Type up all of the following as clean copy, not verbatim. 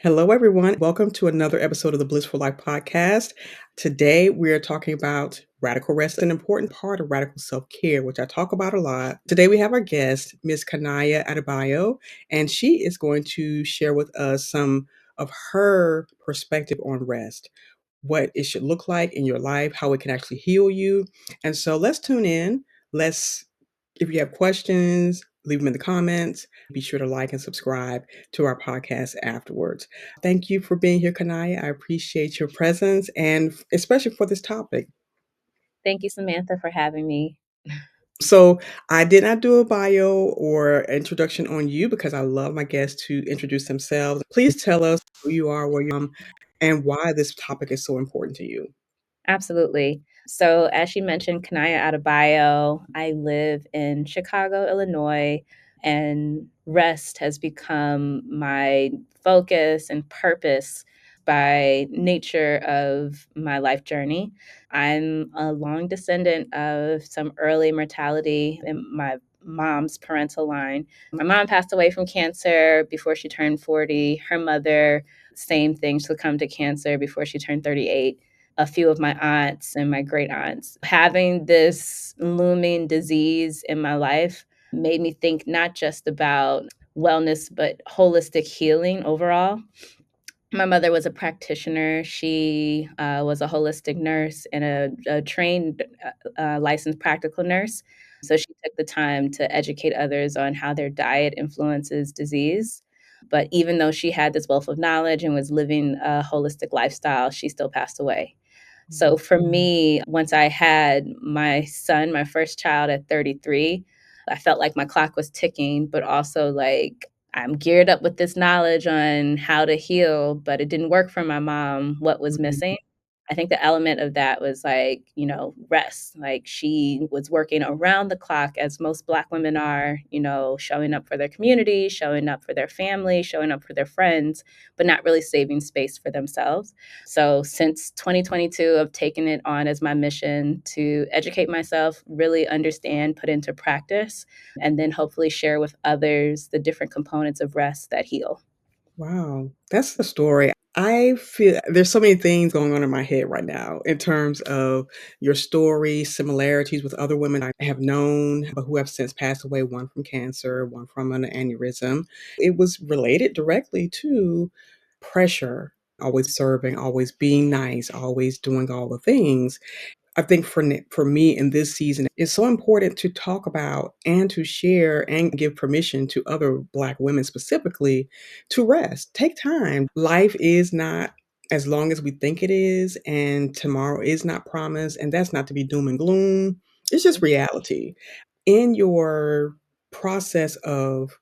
Hello, everyone. Welcome to another episode of the Blissful Life Podcast. Today, we are talking about radical rest, an important part of radical self care, which I talk about a lot. Today, we have our guest, Miss Coniah Adebayo, and she is going to share with us some of her perspective on rest, what it should look like in your life, how it can actually heal you. And so, let's tune in. If you have questions, leave them in the comments. Be sure to like and subscribe to our podcast afterwards. Thank you for being here, Kanaya. I appreciate your presence and especially for this topic. Thank you, Samantha, for having me. So, I did not do a bio or introduction on you because I love my guests to introduce themselves. Please tell us who you are, where you're from, and why this topic is so important to you. Absolutely. So, as you mentioned, Coniah Adebayo, I live in Chicago, Illinois, and rest has become my focus and purpose by nature of my life journey. I'm a long descendant of some early mortality in my mom's parental line. My mom passed away from cancer before she turned 40. Her mother, same thing, succumbed to cancer before she turned 38. A few of my aunts and my great aunts. Having this looming disease in my life made me think not just about wellness, but holistic healing overall. My mother was a practitioner. She was a holistic nurse and a trained licensed practical nurse. So she took the time to educate others on how their diet influences disease. But even though she had this wealth of knowledge and was living a holistic lifestyle, she still passed away. So for me, once I had my son, my first child at 33, I felt like my clock was ticking, but also like I'm geared up with this knowledge on how to heal, but it didn't work for my mom. What was Mhm. missing? I think the element of that was like, rest. Like she was working around the clock as most Black women are, showing up for their community, showing up for their family, showing up for their friends, but not really saving space for themselves. So since 2022, I've taken it on as my mission to educate myself, really understand, put into practice, and then hopefully share with others the different components of rest that heal. Wow, that's the story. I feel there's so many things going on in my head right now in terms of your story, similarities with other women I have known, but who have since passed away, one from cancer, one from an aneurysm. It was related directly to pressure, always serving, always being nice, always doing all the things. I think for me in this season, it's so important to talk about and to share and give permission to other Black women specifically to rest. Take time. Life is not as long as we think it is, and tomorrow is not promised, and that's not to be doom and gloom. It's just reality. In your process of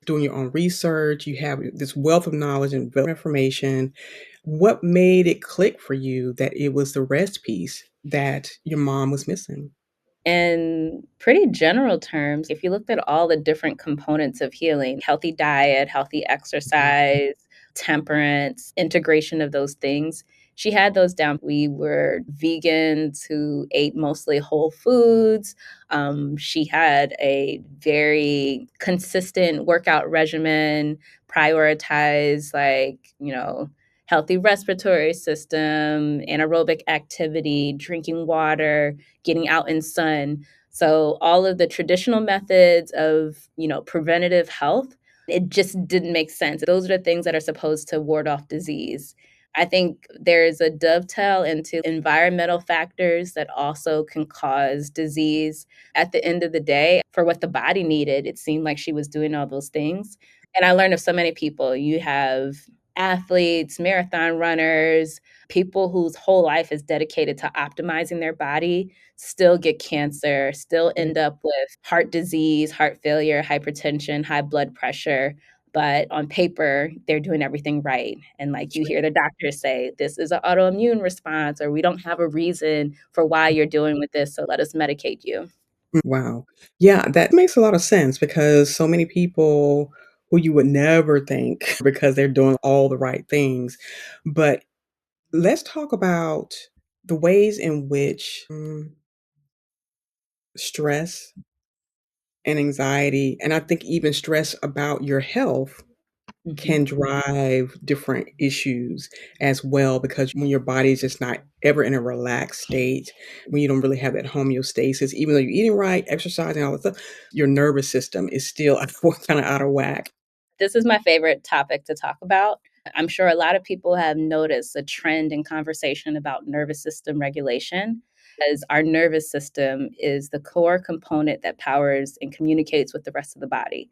doing your own research, you have this wealth of knowledge and information. What made it click for you that it was the rest piece that your mom was missing? In pretty general terms, if you looked at all the different components of healing, healthy diet, healthy Mhm. exercise, temperance, integration of those things, she had those down. We were vegans who ate mostly whole foods. She had a very consistent workout regimen, prioritized healthy respiratory system, anaerobic activity, drinking water, getting out in sun. So all of the traditional methods of, preventative health, it just didn't make sense. Those are the things that are supposed to ward off disease. I think there's a dovetail into environmental factors that also can cause disease. At the end of the day, for what the body needed, it seemed like she was doing all those things. And I learned of so many people. You have athletes, marathon runners, people whose whole life is dedicated to optimizing their body still get cancer, still Yeah. end up with heart disease, heart failure, hypertension, high blood pressure. But on paper, they're doing everything right. And like you hear the doctors say, this is an autoimmune response, or we don't have a reason for why you're dealing with this. So let us medicate you. Wow. Yeah, that makes a lot of sense because so many people who you would never think because they're doing all the right things. But let's talk about the ways in which stress and anxiety, and I think even stress about your health can drive different issues as well, because when your body is just not ever in a relaxed state, when you don't really have that homeostasis, even though you're eating right, exercising, all that stuff, your nervous system is still kind of out of whack. This is my favorite topic to talk about. I'm sure a lot of people have noticed a trend in conversation about nervous system regulation, as our nervous system is the core component that powers and communicates with the rest of the body.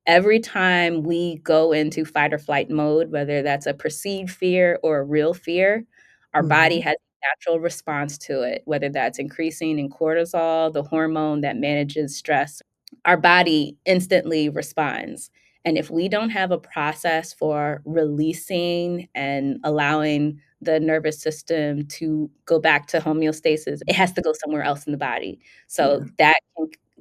Every time we go into fight or flight mode, whether that's a perceived fear or a real fear, our body Mhm, has a natural response to it, whether that's increasing in cortisol, the hormone that manages stress. Our body instantly responds. And if we don't have a process for releasing and allowing the nervous system to go back to homeostasis, it has to go somewhere else in the body. So yeah. that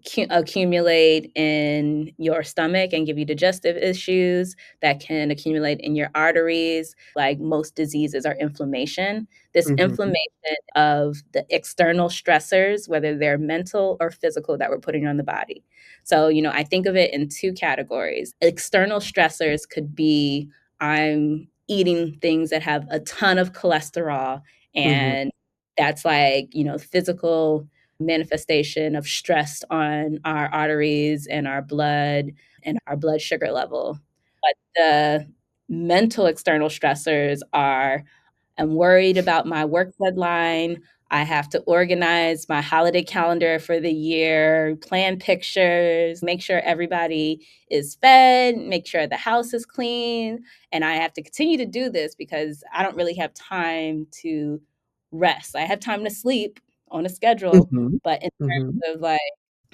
can accumulate in your stomach and give you digestive issues, that can accumulate in your arteries. Like most diseases are inflammation. This Mhm, inflammation of the external stressors, whether they're mental or physical, that we're putting on the body. So, I think of it in two categories. External stressors could be I'm eating things that have a ton of cholesterol, mhm, and that's like, physical manifestation of stress on our arteries and our blood sugar level. But the mental external stressors are I'm worried about my work deadline. I have to organize my holiday calendar for the year, plan pictures, make sure everybody is fed, make sure the house is clean. And I have to continue to do this because I don't really have time to rest. I have time to sleep on a schedule, mhm, but in mhm. terms of like,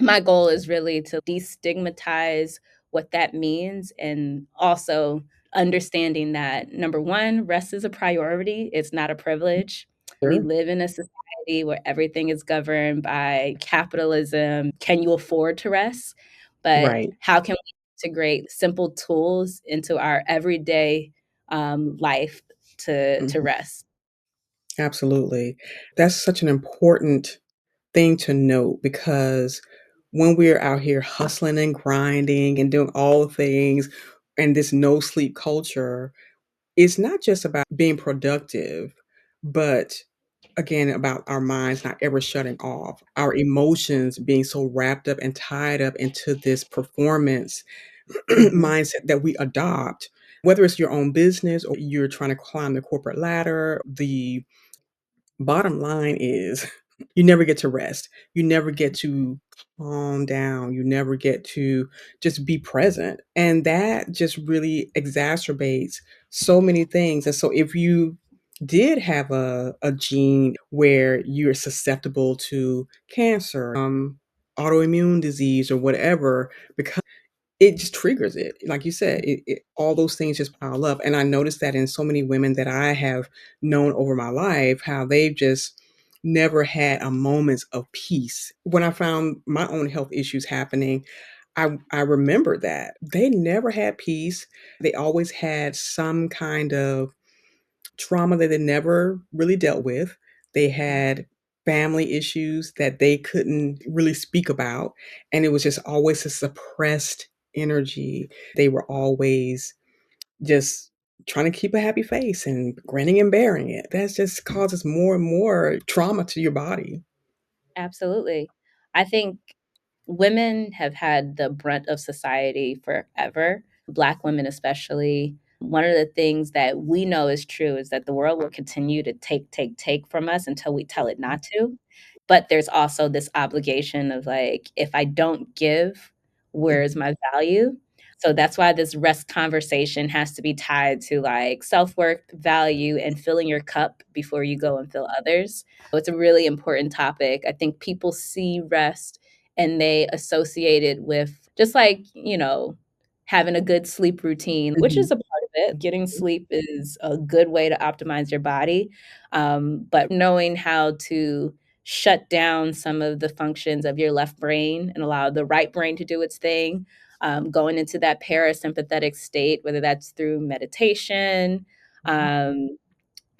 my goal is really to destigmatize what that means and also understanding that number 1, rest is a priority, it's not a privilege. We Sure. live in a society where everything is governed by capitalism. Can you afford to rest? But Right. how can we integrate simple tools into our everyday, life to Mhm. rest? Absolutely. That's such an important thing to note, because when we're out here hustling and grinding and doing all the things and this no sleep culture, it's not just about being productive, but again, about our minds not ever shutting off, our emotions being so wrapped up and tied up into this performance Mhm. mindset that we adopt, whether it's your own business or you're trying to climb the corporate ladder. The bottom line is you never get to rest. You never get to calm down. You never get to just be present. And that just really exacerbates so many things. And so if you did have a gene where you're susceptible to cancer, autoimmune disease or whatever, because it just triggers it. Like you said, all those things just pile up, and I noticed that in so many women that I have known over my life, how they've just never had a moments of peace. When I found my own health issues happening, I remember that. They never had peace. They always had some kind of trauma that they never really dealt with. They had family issues that they couldn't really speak about, and it was just always a suppressed energy. They were always just trying to keep a happy face and grinning and bearing it. That just causes more and more trauma to your body. Absolutely. I think women have had the brunt of society forever, Black women especially. One of the things that we know is true is that the world will continue to take, take, take from us until we tell it not to. But there's also this obligation of like, if I don't give, where's Mhm, my value? So that's why this rest conversation has to be tied to like self worth, value, and filling your cup before you go and fill others. So it's a really important topic. I think people see rest and they associate it with just like, having a good sleep routine, which is mhm, a part of it. Getting sleep is a good way to optimize your body. But knowing how to shut down some of the functions of your left brain and allow the right brain to do its thing, going into that parasympathetic state, whether that's through meditation, mhm, um,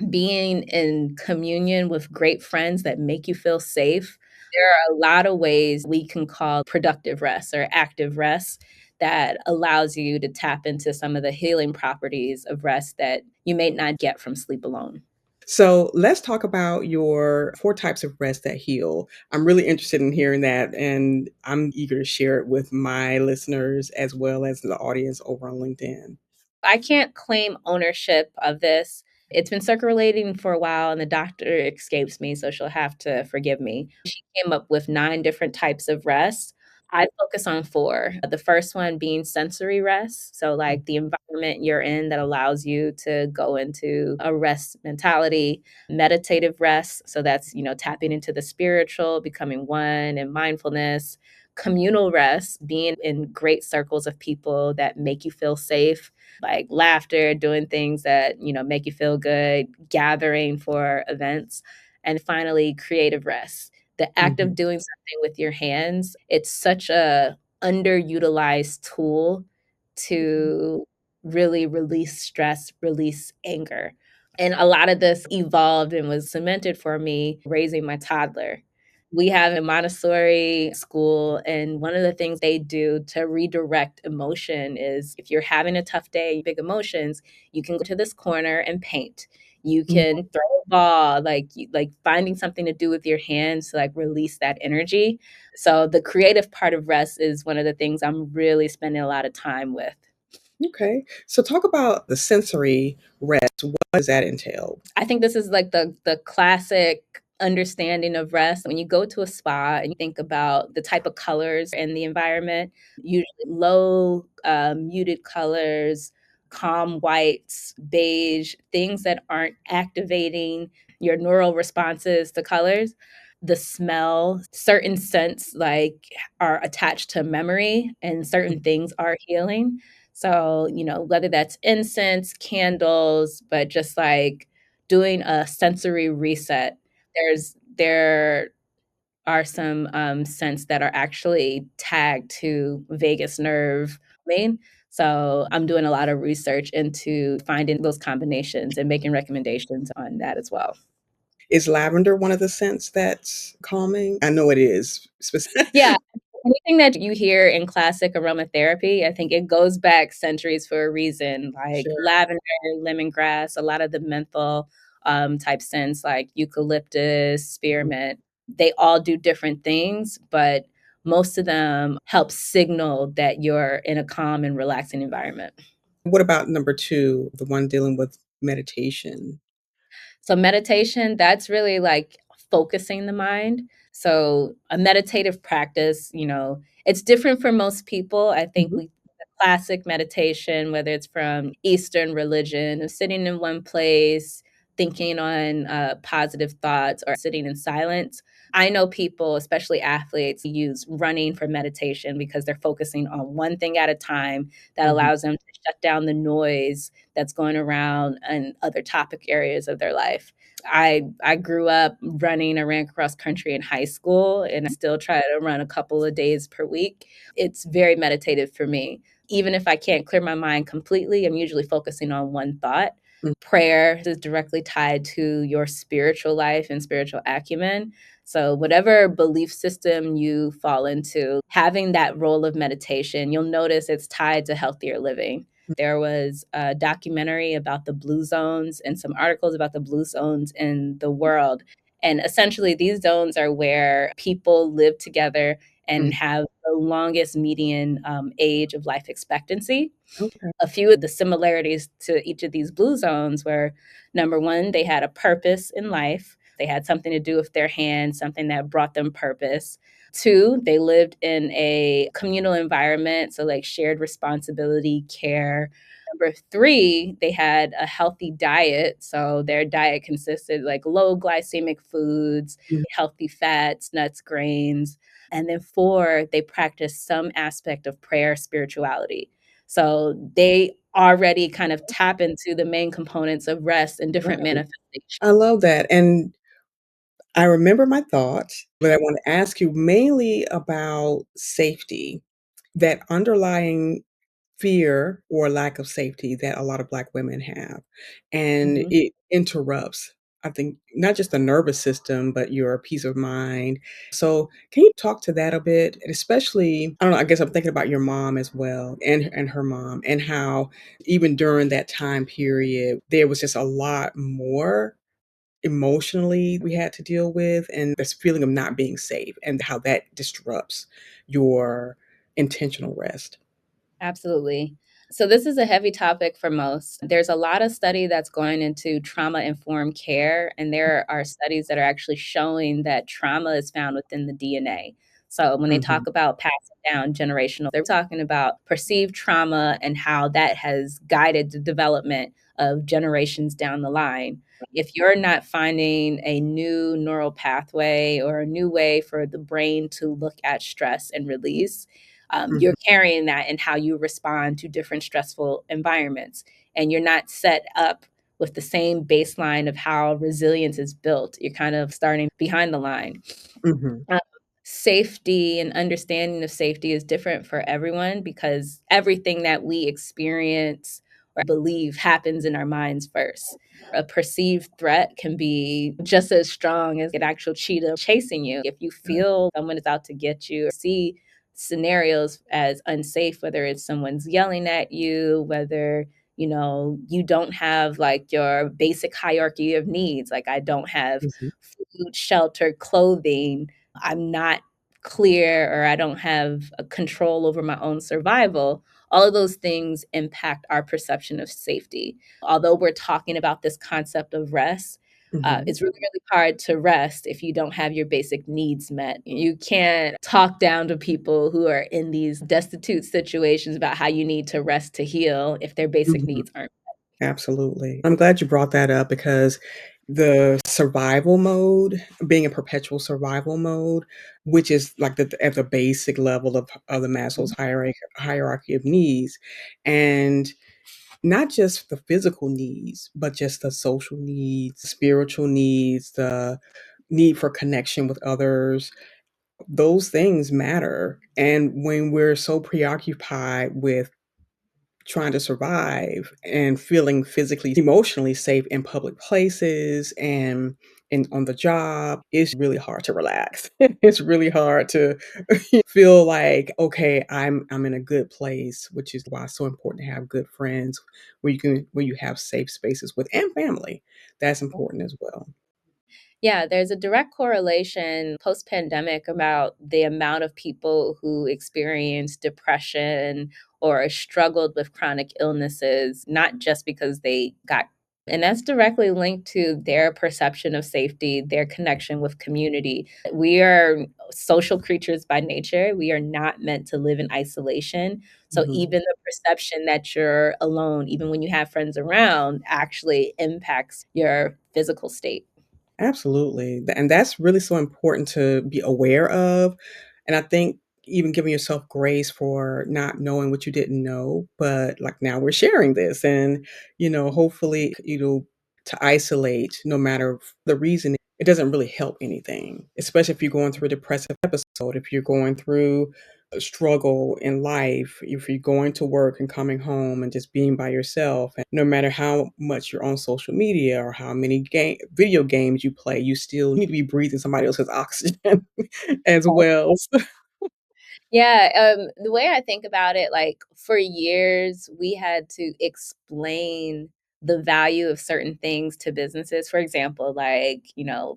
being in communion with great friends that make you feel safe. There are a lot of ways we can call productive rest or active rest that allows you to tap into some of the healing properties of rest that you may not get from sleep alone. So let's talk about your 4 types of rest that heal. I'm really interested in hearing that, and I'm eager to share it with my listeners as well as the audience over on LinkedIn. I can't claim ownership of this. It's been circulating for a while, and the doctor escapes me, so she'll have to forgive me. She came up with 9 different types of rest. I focus on 4. The first one being sensory rest, so, like, the environment you're in that allows you to go into a rest mentality. Meditative rest, so that's, tapping into the spiritual, becoming one, and mindfulness. Communal rest, being in great circles of people that make you feel safe, like laughter, doing things that, make you feel good, gathering for events. And finally, creative rest. The act of Mhm, doing something with your hands, it's such a underutilized tool mhm, to really release stress, release anger. And a lot of this evolved and was cemented for me raising my toddler. We have a Montessori school, and one of the things they do to redirect emotion is if you're having a tough day, big emotions, you can go to this corner and paint. You mhm. can throw a ball, like finding something to do with your hands to like release that energy. So the creative part of rest is one of the things I'm really spending a lot of time with. Okay. So talk about the sensory rest. What does that entail? I think this is like the classic understanding of rest. When you go to a spa and you think about the type of colors in the environment, usually low, muted colors, calm whites, beige, things that aren't activating your neural responses to colors. The smell, certain scents like are attached to memory and certain things are healing. So, whether that's incense, candles, but just like doing a sensory reset. There are some, scents that are actually tagged to vagus nerve domain, so I'm doing a lot of research into finding those combinations and making recommendations on that as well. Is lavender one of the scents that's calming? I know it is. Yeah, anything that you hear in classic aromatherapy, I think it goes back centuries for a reason, like Sure. lavender, lemongrass, a lot of the menthol, type scents like eucalyptus, Mhm. spearmint, they all do different things, but most of them help signal that you're in a calm and relaxing environment. What about number 2, the one dealing with meditation? So meditation, that's really like focusing the mind. So a meditative practice, it's different for most people. I think Mhm, the classic meditation, whether it's from Eastern religion, of sitting in one place, thinking on positive thoughts or sitting in silence. I know people, especially athletes, use running for meditation because they're focusing on one thing at a time that mhm. allows them to shut down the noise that's going around and other topic areas of their life. I grew up running. I ran cross country in high school and I still try to run a couple of days per week. It's very meditative for me. Even if I can't clear my mind completely, I'm usually focusing on one thought. Mm, Prayer is directly tied to your spiritual life and spiritual acumen. So, whatever belief system you fall into, having that role of meditation, you'll notice it's tied to healthier living. There was a documentary about the blue zones and some articles about the blue zones in the world. And essentially, these zones are where people live together and mm. have the longest median age of life expectancy. Okay. A few of the similarities to each of these blue zones were number one, they had a purpose in life. They had something to do with their hands, something that brought them purpose. Two, they lived in a communal environment, so like shared responsibility, care. Number three, they had a healthy diet. So their diet consisted like low glycemic foods, Mm. healthy fats, nuts, grains. And then four, they practiced some aspect of prayer, spirituality. So they already kind of tap into the main components of rest and different Right. manifestations. I love that, and I remember my thoughts, but I wanna ask you mainly about safety, that underlying fear or lack of safety that a lot of Black women have, and Mhm. it interrupts I think not just the nervous system, but your peace of mind. So, can you talk to that a bit? And especially, I don't know, I guess I'm thinking about your mom as well and her mom and how even during that time period, there was just a lot more emotionally we had to deal with and this feeling of not being safe and how that disrupts your intentional rest. Absolutely. So this is a heavy topic for most. There's a lot of study that's going into trauma-informed care, and there are studies that are actually showing that trauma is found within the DNA. So when they Mhm, talk about passing down generational, they're talking about perceived trauma and how that has guided the development of generations down the line. If you're not finding a new neural pathway or a new way for the brain to look at stress and release, mhm, you're carrying that in how you respond to different stressful environments. And you're not set up with the same baseline of how resilience is built. You're kind of starting behind the line. mhm, Um, Safety and understanding of safety is different for everyone because everything that we experience or believe happens in our minds first. A perceived threat can be just as strong as an actual cheetah chasing you. If you feel someone is out to get you, or see scenarios as unsafe, whether it's someone's yelling at you, whether you don't have like your basic hierarchy of needs, like I don't have mhm, food, shelter, clothing, I'm not clear, or I don't have a control over my own survival. All of those things impact our perception of safety. Although we're talking about this concept of rest, mhm. it's really, really hard to rest if you don't have your basic needs met. You can't talk down to people who are in these destitute situations about how you need to rest to heal if their basic Mhm. needs aren't. Absolutely. I'm glad you brought that up because the survival mode, being a perpetual survival mode, which is like at the basic level of the Maslow's hierarchy of needs, and not just the physical needs, but just the social needs, spiritual needs, the need for connection with others. Those things matter. And when we're so preoccupied with trying to survive and feeling physically, emotionally safe in public places and on the job, it's really hard to relax. It's really hard to feel like, okay, I'm in a good place, which is why it's so important to have good friends where you have safe spaces with and family. That's important as well. Yeah, there's a direct correlation post-pandemic about the amount of people who experience depression or struggled with chronic illnesses, not just because they got, and that's directly linked to their perception of safety, their connection with community. We are social creatures by nature. We are not meant to live in isolation. So Mhm. even the perception that you're alone, even when you have friends around, actually impacts your physical state. Absolutely, and that's really so important to be aware of, and I think even giving yourself grace for not knowing what you didn't know, but, like, now we're sharing this and, hopefully, to isolate no matter the reason, it doesn't really help anything, especially if you're going through a depressive episode, if you're going through a struggle in life, if you're going to work and coming home and just being by yourself, and no matter how much you're on social media or how many video games you play, you still need to be breathing somebody else's oxygen as well. Yeah, the way I think about it, like, for years, we had to explain the value of certain things to businesses. For example, like,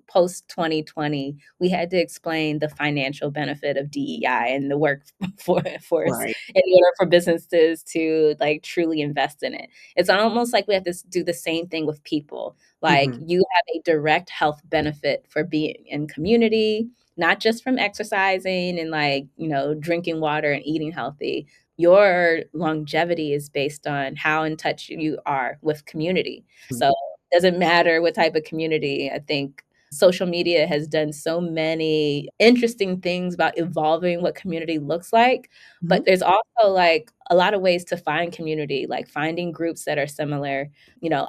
post 2020, we had to explain the financial benefit of DEI and the workforce Right. in order for businesses to, like, truly invest in it. It's almost like we have to do the same thing with people. Like, Mhm. you have a direct health benefit for being in community, not just from exercising and like, drinking water and eating healthy. Your longevity is based on how in touch you are with community. Mhm. So it doesn't matter what type of community. I think social media has done so many interesting things about evolving what community looks like, but Mhm. there's also like a lot of ways to find community, like finding groups that are similar.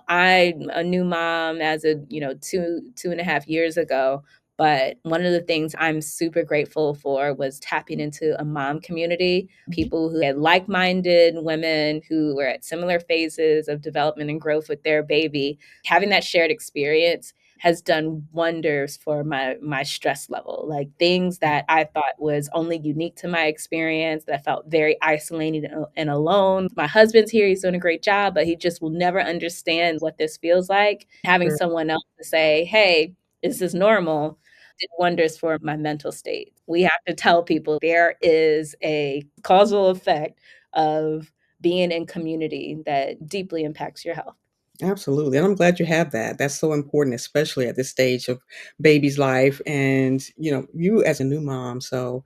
I'm a new mom as a, 2.5 years ago, but one of the things I'm super grateful for was tapping into a mom community, people who had like-minded women who were at similar phases of development and growth with their baby. Having that shared experience has done wonders for my stress level. Like things that I thought was only unique to my experience, that I felt very isolated and alone. My husband's here, he's doing a great job, but he just will never understand what this feels like. Having Sure. someone else to say, "Hey, this is normal," did wonders for my mental state. We have to tell people there is a causal effect of being in community that deeply impacts your health. Absolutely, and I'm glad you have that. That's so important, especially at this stage of baby's life and, you as a new mom, so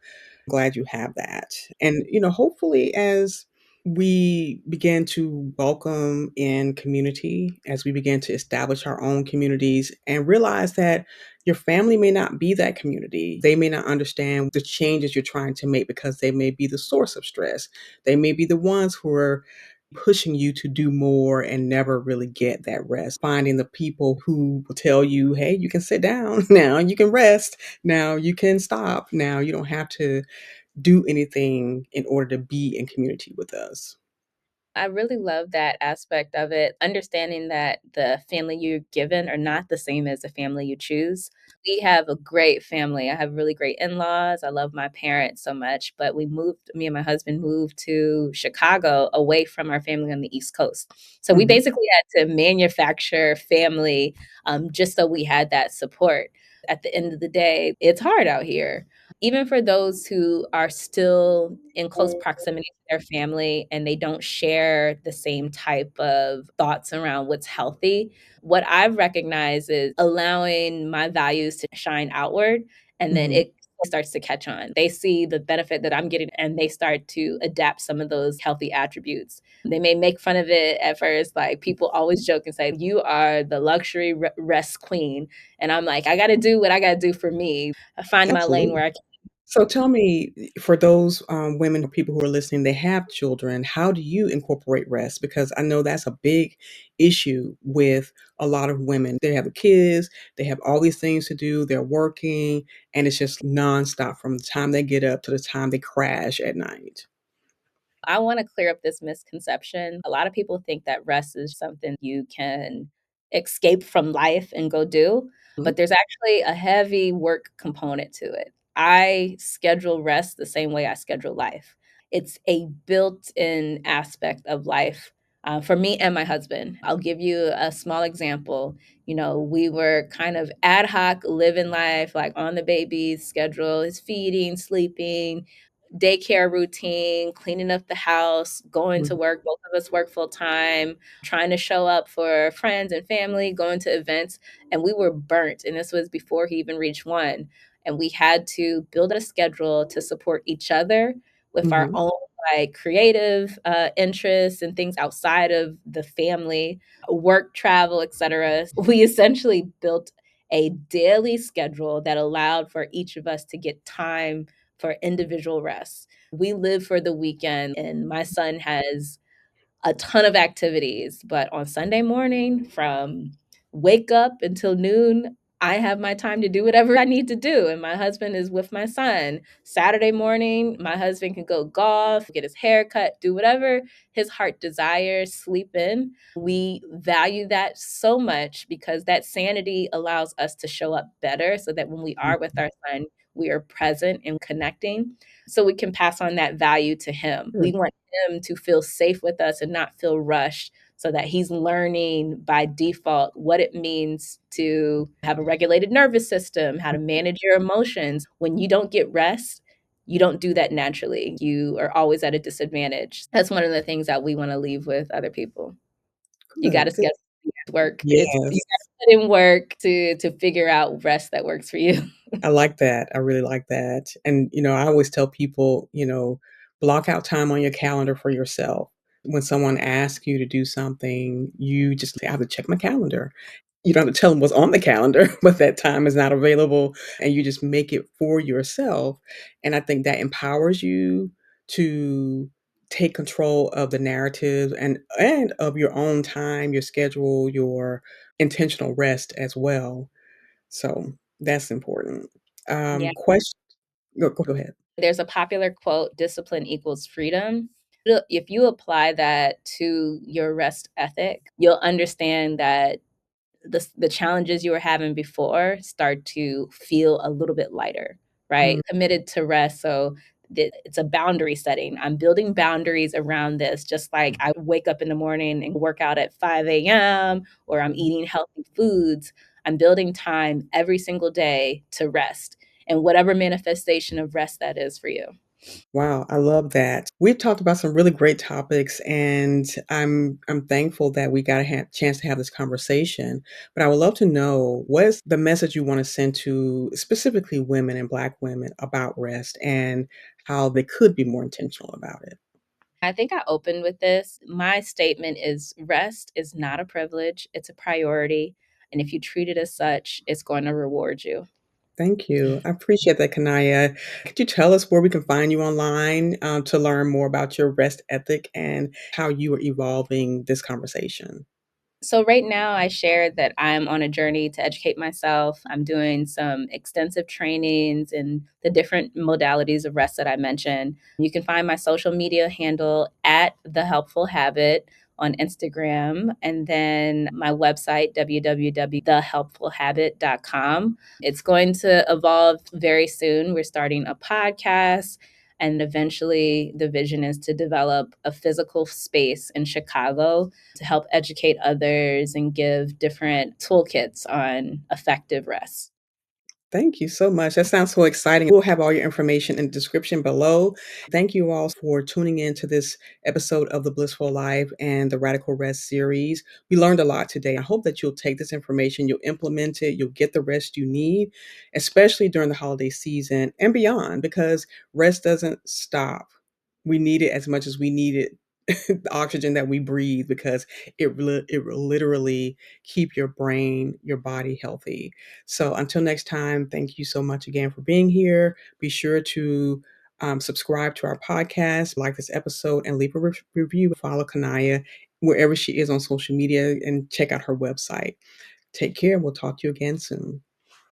glad you have that. And, hopefully as we begin to welcome in community, as we begin to establish our own communities and realize that your family may not be that community. They may not understand the changes you're trying to make because they may be the source of stress. They may be the ones who are pushing you to do more and never really get that rest. Finding the people who will tell you, hey, you can sit down now, you can rest now, you can stop now, you don't have to do anything in order to be in community with us. I really love that aspect of it, understanding that the family you're given are not the same as the family you choose. We have a great family. I have really great in-laws. I love my parents so much, but me and my husband moved to Chicago away from our family on the East Coast. So we Mhm, basically had to manufacture family just so we had that support. At the end of the day, it's hard out here. Even for those who are still in close proximity to their family and they don't share the same type of thoughts around what's healthy, what I've recognized is allowing my values to shine outward, and then mhm. it starts to catch on. They see the benefit that I'm getting and they start to adapt some of those healthy attributes. They may make fun of it at first, like people always joke and say, "You are the luxury rest queen." And I'm like, I got to do what I got to do for me. I find my lane Absolutely. where I So tell me, for those women or people who are listening, they have children, how do you incorporate rest? Because I know that's a big issue with a lot of women. They have kids, they have all these things to do, they're working, and it's just nonstop from the time they get up to the time they crash at night. I wanna clear up this misconception. A lot of people think that rest is something you can escape from life and go do, Mhm, but there's actually a heavy work component to it. I schedule rest the same way I schedule life. It's a built-in aspect of life, for me and my husband. I'll give you a small example. We were kind of ad hoc living life, like on the baby's schedule, his feeding, sleeping, daycare routine, cleaning up the house, going to mhm, work. Both of us work full time, trying to show up for friends and family, going to events. And we were burnt. And this was before he even reached one. And we had to build a schedule to support each other with our mhm, own like creative interests and things outside of the family, work, travel, etc. We essentially built a daily schedule that allowed for each of us to get time for individual rest. We live for the weekend, and my son has a ton of activities, but on Sunday morning from wake up until noon, I have my time to do whatever I need to do, and my husband is with my son. Saturday morning, my husband can go golf, get his hair cut, do whatever his heart desires, sleep in. We value that so much because that sanity allows us to show up better so that when we are with mhm. our son, we are present and connecting so we can pass on that value to him. Sure. We want him to feel safe with us and not feel rushed so that he's learning by default what it means to have a regulated nervous system, how to manage your emotions. When you don't get rest, you don't do that naturally. You are always at a disadvantage. That's one of the things that we want to leave with other people. You got to Good, good. schedule work. It's you Yes. got to put in work to figure out rest that works for you. I like that. I really like that. And, I always tell people, block out time on your calendar for yourself. When someone asks you to do something, you just say, I have to check my calendar. You don't have to tell them what's on the calendar, but that time is not available. And you just make it for yourself. And I think that empowers you to take control of the narrative and of your own time, your schedule, your intentional rest as well. So, that's important. Yeah. Question go ahead. There's a popular quote, discipline equals freedom. If you apply that to your rest ethic, you'll understand that the challenges you were having before start to feel a little bit lighter, right? Committed to rest, so it's a boundary setting. I'm building boundaries around this, just like I wake up in the morning and work out at 5 a.m. or I'm eating healthy foods. I'm building time every single day to rest and whatever manifestation of rest that is for you. Wow, I love that. We've talked about some really great topics, and I'm thankful that we got a chance to have this conversation. But I would love to know, what is the message you want to send to specifically women and Black women about rest and how they could be more intentional about it? I think I opened with this. My statement is rest is not a privilege, it's a priority. And if you treat it as such, it's going to reward you. Thank you. I appreciate that, Kanaya. Could you tell us where we can find you online to learn more about your rest ethic and how you are evolving this conversation? So, right now, I shared that I'm on a journey to educate myself. I'm doing some extensive trainings in the different modalities of rest that I mentioned. You can find my social media handle at The Helpful Habit on Instagram, and then my website, www.thehelpfulhabit.com. It's going to evolve very soon. We're starting a podcast. And eventually, the vision is to develop a physical space in Chicago to help educate others and give different toolkits on effective rest. Thank you so much. That sounds so exciting. We'll have all your information in the description below. Thank you all for tuning in to this episode of the Blissful Life and the Radical Rest series. We learned a lot today. I hope that you'll take this information, you'll implement it, you'll get the rest you need, especially during the holiday season and beyond, because rest doesn't stop. We need it as much as we need it. The oxygen that we breathe, because it will literally keep your brain, your body healthy. So until next time, thank you so much again for being here. Be sure to subscribe to our podcast, like this episode, and leave a review. Follow Kanaya wherever she is on social media and check out her website. Take care, and we'll talk to you again soon.